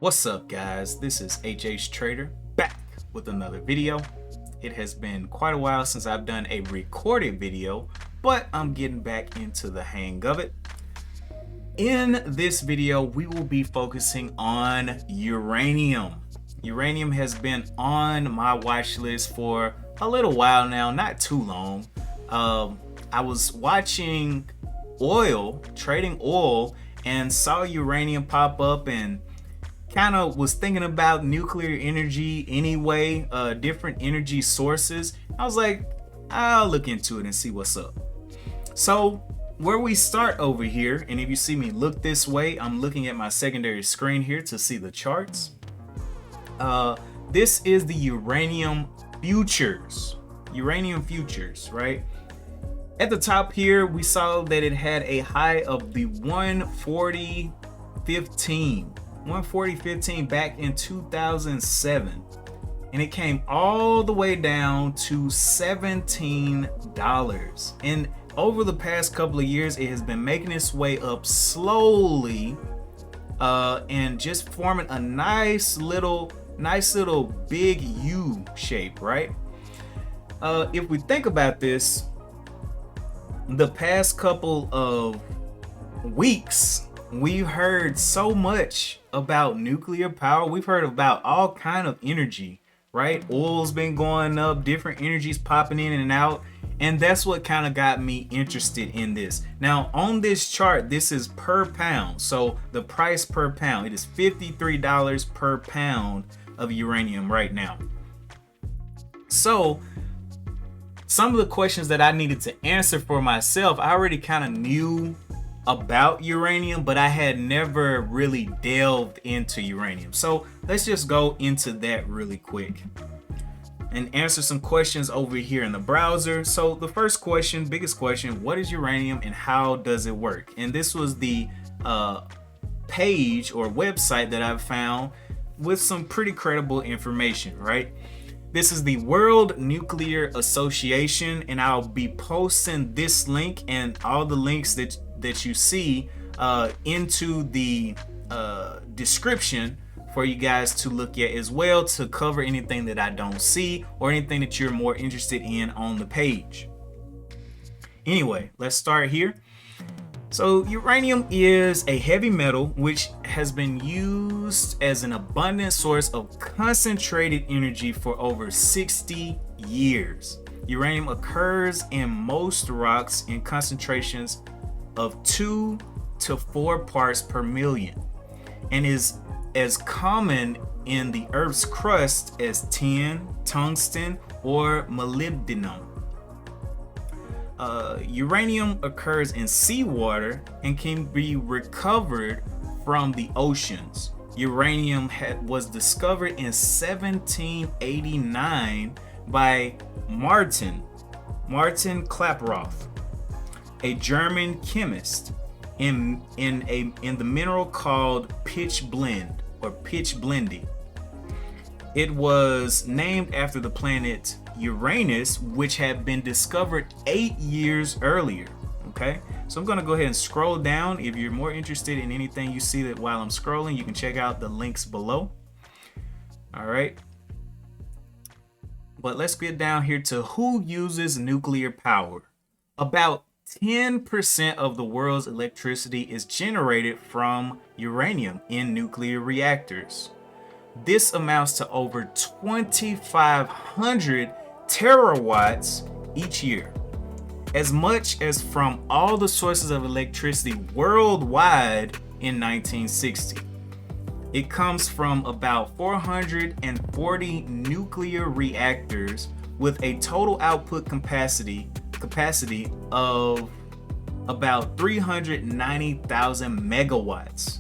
What's up, guys? This is HHTrader back with another video. It has been quite a while since I've done a recorded video, but I'm getting back into the hang of it. In this video, we will be focusing on uranium. Uranium has been on my watch list for a little while now, not too long. I was watching trading oil, and saw uranium pop up and kind of was thinking about nuclear energy anyway, different energy sources. I was like, I'll look into it and see what's up. So where we start over here, and if you see me look this way, I'm looking at my secondary screen here to see the charts. This is the Uranium Futures. Uranium Futures, right? At the top here, we saw that it had a high of the 140.15 back in 2007, and it came all the way down to $17. And over the past couple of years, it has been making its way up slowly, and just forming a nice little big U shape, right? If we think about this, the past couple of weeks, we've heard so much about nuclear power. We've heard about all kind of energy, right? Oil's been going up, different energies popping in and out, and that's what kind of got me interested in this. Now, on this chart, this is per pound. So the price per pound, it is $53 per pound of uranium right now. So some of the questions that I needed to answer for myself, I already kind of knew about uranium, but I had never really delved into uranium. So let's just go into that really quick and answer some questions over here in the browser. So the first question, biggest question, what is uranium and how does it work? And this was the page or website that I've found with some pretty credible information, right? This is the World Nuclear Association, and I'll be posting this link and all the links that you see into the description for you guys to look at as well, to cover anything that I don't see or anything that you're more interested in on the page. Anyway, let's start here. So uranium is a heavy metal which has been used as an abundant source of concentrated energy for over 60 years. Uranium occurs in most rocks in concentrations of 2 to 4 parts per million, and is as common in the Earth's crust as tin, tungsten, or molybdenum. Uranium occurs in seawater and can be recovered from the oceans. Uranium was discovered in 1789 by Martin Klaproth, a German chemist, in the mineral called pitch blendy. It was named after the planet Uranus, which had been discovered 8 years earlier. Okay, so I'm gonna go ahead and scroll down. If you're more interested in anything you see that while I'm scrolling, you can check out the links below. All right, but let's get down here to who uses nuclear power. About 10% of the world's electricity is generated from uranium in nuclear reactors. This amounts to over 2,500 terawatts each year, as much as from all the sources of electricity worldwide in 1960. It comes from about 440 nuclear reactors with a total output capacity of about 390,000 megawatts,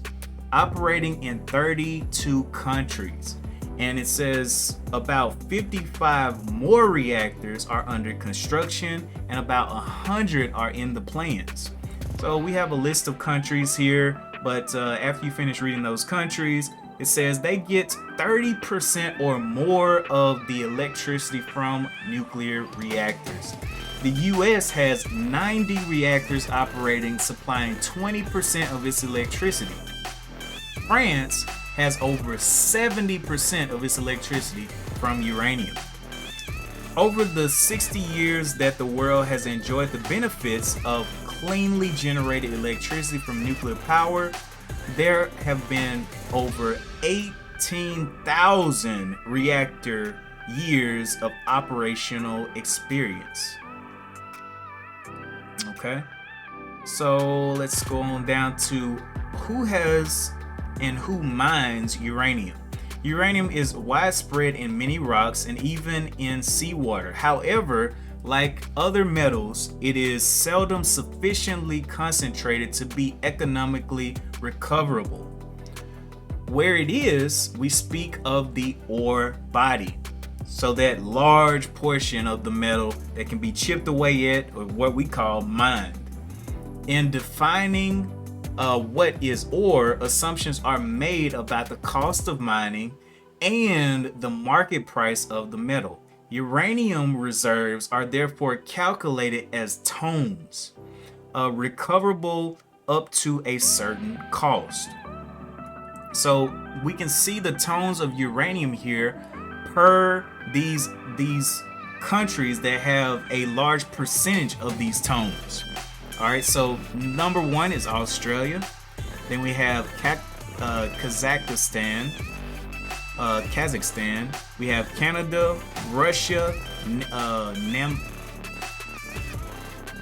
operating in 32 countries. And it says about 55 more reactors are under construction and about 100 are in the plans. So we have a list of countries here, but after you finish reading those countries, it says they get 30% or more of the electricity from nuclear reactors. The US has 90 reactors operating, supplying 20% of its electricity. France has over 70% of its electricity from uranium. Over the 60 years that the world has enjoyed the benefits of cleanly generated electricity from nuclear power, there have been over 18,000 reactor years of operational experience. Okay, so let's go on down to who has and who mines uranium. Uranium is widespread in many rocks and even in seawater. However, like other metals, it is seldom sufficiently concentrated to be economically recoverable. Where it is, we speak of the ore body. So that large portion of the metal that can be chipped away at, or what we call mined. In defining what is ore, assumptions are made about the cost of mining and the market price of the metal. Uranium reserves are therefore calculated as tons, recoverable up to a certain cost. So we can see the tons of uranium here per these countries that have a large percentage of these tons. All right, so number one is Australia. Then we have Kazakhstan. We have Canada, Russia,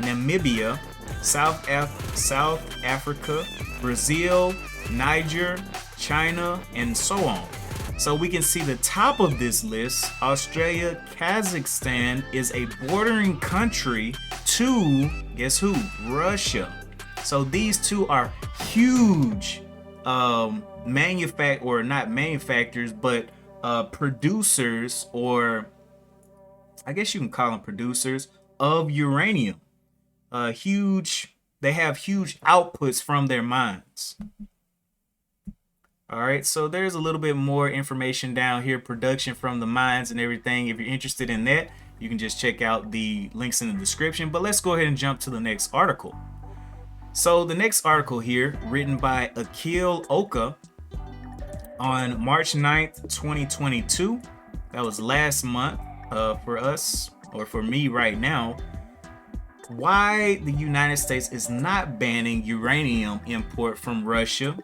Namibia, South Africa, Brazil, Niger, China, and so on. So we can see the top of this list, Australia. Kazakhstan is a bordering country to, guess who? Russia. So these two are huge producers, or I guess you can call them producers of uranium. They have huge outputs from their mines. All right, so there's a little bit more information down here, production from the mines and everything. If you're interested in that, you can just check out the links in the description. But let's go ahead and jump to the next article. So the next article here, written by Akil Oka on March 9th, 2022. That was last month for us, or for me right now. Why the United States is not banning uranium import from Russia.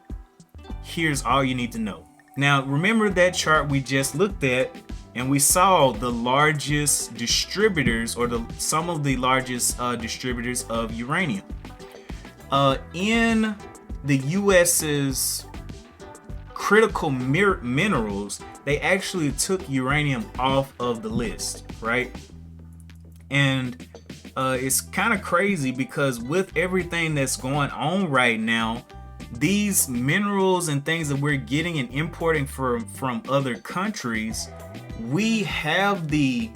Here's all you need to know. Now, remember that chart we just looked at, and we saw the largest distributors, or some of the largest distributors of uranium. In the US's critical minerals, they actually took uranium off of the list, right? And it's kind of crazy because with everything that's going on right now, these minerals and things that we're getting and importing from other countries, we have the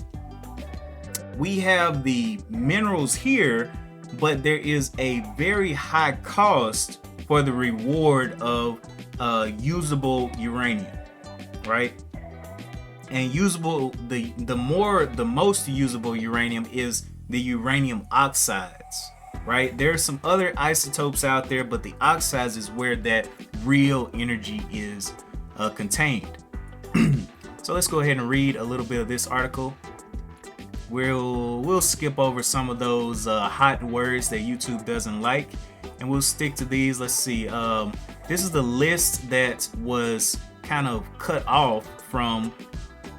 minerals here, but there is a very high cost for the reward of usable uranium, right? And the most usable uranium is the uranium oxides, right? There are some other isotopes out there, but the oxides is where that real energy is contained. So let's go ahead and read a little bit of this article. We'll skip over some of those hot words that YouTube doesn't like, and we'll stick to these. Let's see. This is the list that was kind of cut off from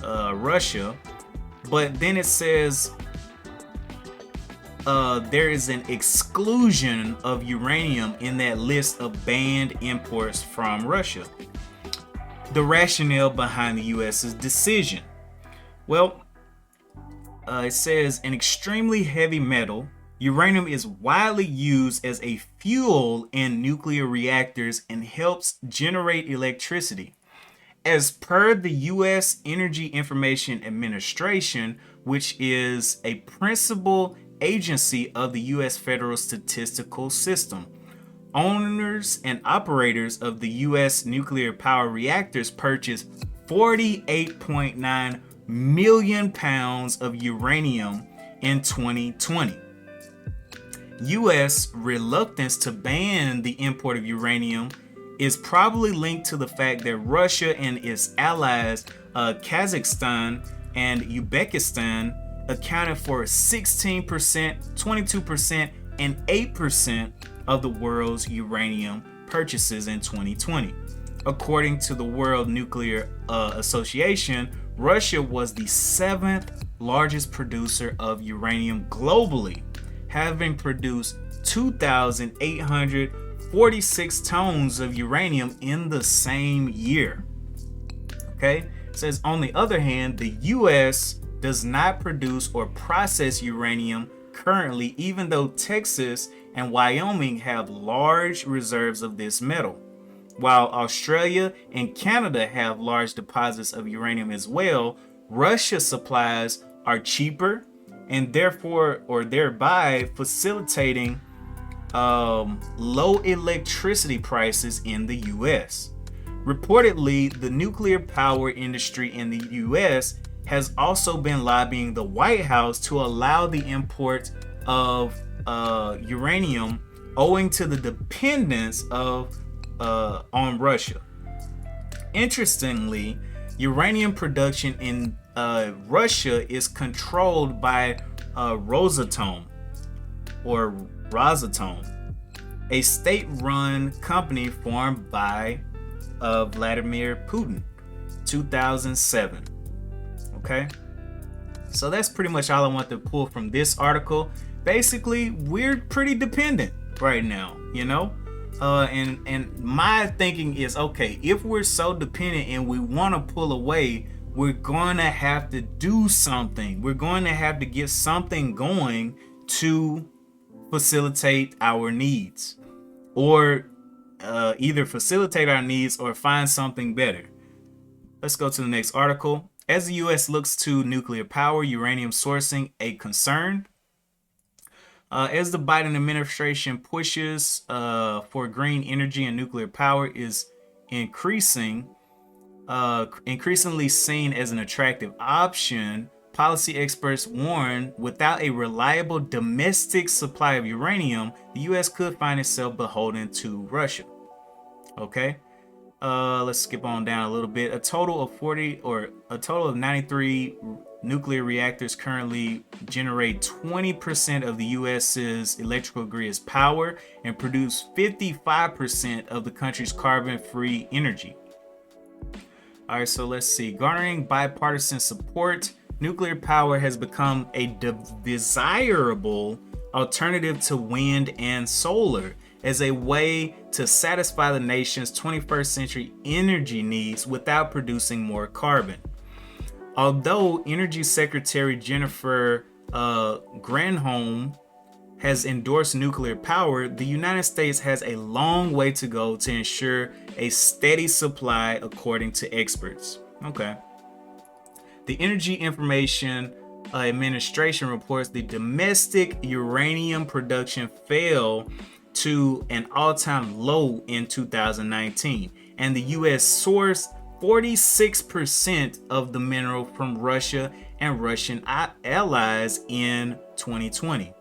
Russia, but then it says there is an exclusion of uranium in that list of banned imports from Russia. The rationale behind the US's decision. Well, it says an extremely heavy metal, uranium is widely used as a fuel in nuclear reactors and helps generate electricity. As per the U.S. Energy Information Administration, which is a principal agency of the U.S. Federal Statistical System, owners and operators of the U.S. nuclear power reactors purchased 48.9 million pounds of uranium in 2020. U.S. reluctance to ban the import of uranium is probably linked to the fact that Russia and its allies, Kazakhstan and Uzbekistan, accounted for 16%, 22%, and 8% of the world's uranium purchases in 2020. According to the World Nuclear Association, Russia was the 7th largest producer of uranium globally, having produced 2,846 tons of uranium in the same year. Okay, it says on the other hand, the US does not produce or process uranium currently, even though Texas and Wyoming have large reserves of this metal. While Australia and Canada have large deposits of uranium as well, Russia's supplies are cheaper and thereby facilitating low electricity prices in the US. Reportedly, the nuclear power industry in the US has also been lobbying the White House to allow the import of uranium owing to the dependence on Russia. Interestingly, uranium production in Russia is controlled by Rosatom, a state-run company formed by Vladimir Putin, 2007. Okay, so that's pretty much all I want to pull from this article. Basically, we're pretty dependent right now, you know. And my thinking is, okay, if we're so dependent and we want to pull away, we're going to have to do something. We're going to have to get something going to facilitate our needs, or either facilitate our needs or find something better. Let's go to the next article. As the U.S. looks to nuclear power, uranium sourcing a concern. As the Biden administration pushes for green energy and nuclear power is increasingly seen as an attractive option, policy experts warn without a reliable domestic supply of uranium, the U.S. could find itself beholden to Russia. Okay. Let's skip on down a little bit. A total of 93 nuclear reactors currently generate 20% of the U.S.'s electrical grid's power and produce 55% of the country's carbon-free energy. All right, so let's see. Garnering bipartisan support, nuclear power has become a desirable alternative to wind and solar as a way to satisfy the nation's 21st century energy needs without producing more carbon. Although Energy Secretary Jennifer Granholm has endorsed nuclear power, the United States has a long way to go to ensure a steady supply, according to experts. Okay. The Energy Information Administration reports the domestic uranium production fell to an all-time low in 2019, and the U.S. sourced 46% of the mineral from Russia and Russian allies in 2020.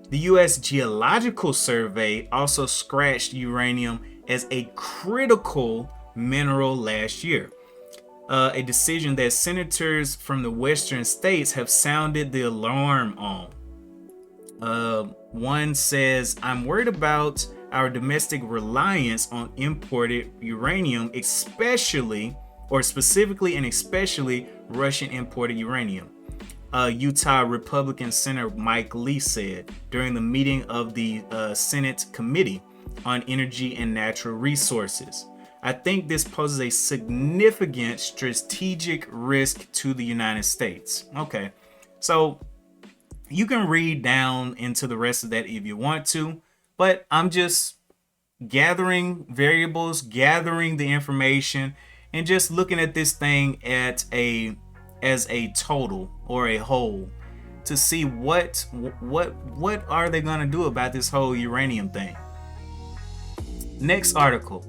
The U.S. Geological Survey also scratched uranium as a critical mineral last year, a decision that senators from the western states have sounded the alarm on. One says, "I'm worried about our domestic reliance on imported uranium, specifically Russian imported uranium," Utah Republican Senator Mike Lee said during the meeting of the Senate Committee on Energy and Natural Resources. "I think this poses a significant strategic risk to the United States." Okay, so you can read down into the rest of that if you want to, but I'm just gathering variables, gathering the information, and just looking at this thing as a total or a whole to see what are they going to do about this whole uranium thing. Next article.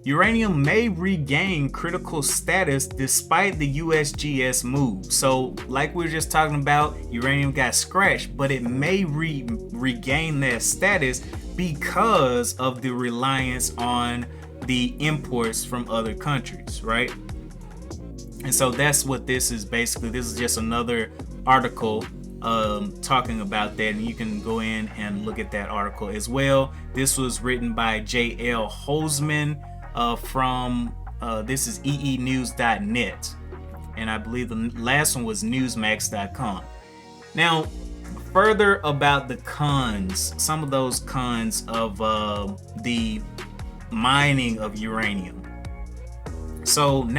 Uranium may regain critical status despite the USGS move. So like we were just talking about, uranium got scratched, but it may regain that status because of the reliance on the imports from other countries, right? And so that's what this is basically. This is just another article talking about that, and you can go in and look at that article as well. This was written by J.L. Holzman from this is EEnews.net, and I believe the last one was Newsmax.com. Now, further about the cons, some of those cons of the mining of uranium. So the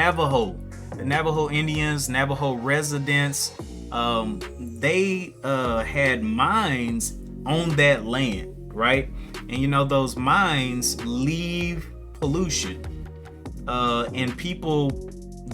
Navajo Indians, Navajo residents, they had mines on that land, right? And you know, those mines leave pollution, and people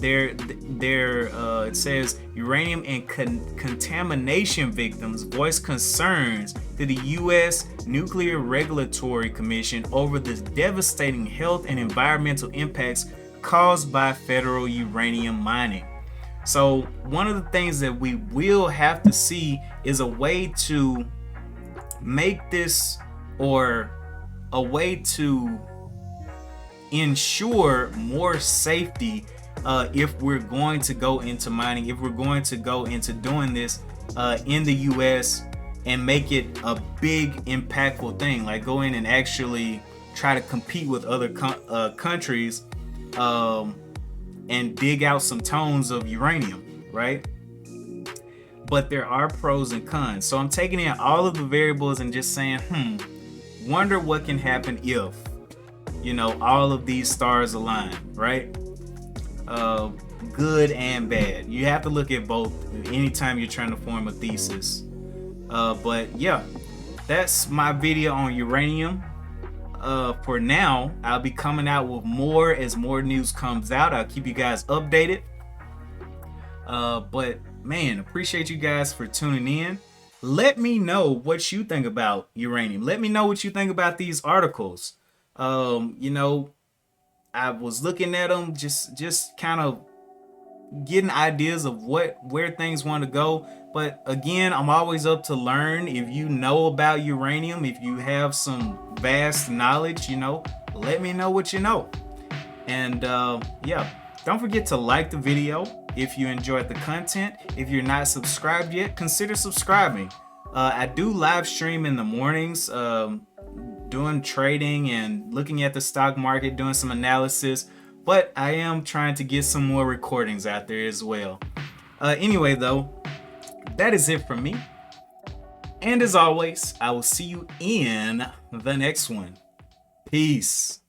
it says uranium and contamination victims voice concerns to the U.S. Nuclear Regulatory Commission over the devastating health and environmental impacts caused by federal uranium mining. So one of the things that we will have to see is a way to make this, or a way to ensure more safety if we're going to go into mining, if we're going to go into doing this in the US and make it a big impactful thing, like go in and actually try to compete with other countries and dig out some tons of uranium, right? But there are pros and cons. So I'm taking in all of the variables and just saying, wonder what can happen if, you know, all of these stars align, right? Good and bad. You have to look at both anytime you're trying to form a thesis. But yeah, that's my video on uranium. For now, I'll be coming out with more as more news comes out. I'll keep you guys updated. But man, appreciate you guys for tuning in. Let me know what you think about uranium. Let me know what you think about these articles. You know, I was looking at them, just kind of getting ideas of where things want to go. But again, I'm always up to learn. If you know about uranium, if you have some vast knowledge, you know, let me know what you know. And yeah, don't forget to like the video if you enjoyed the content. If you're not subscribed yet, consider subscribing. I do live stream in the mornings, doing trading and looking at the stock market, doing some analysis, but I am trying to get some more recordings out there as well. Anyway though, that is it from me. And as always, I will see you in the next one. Peace.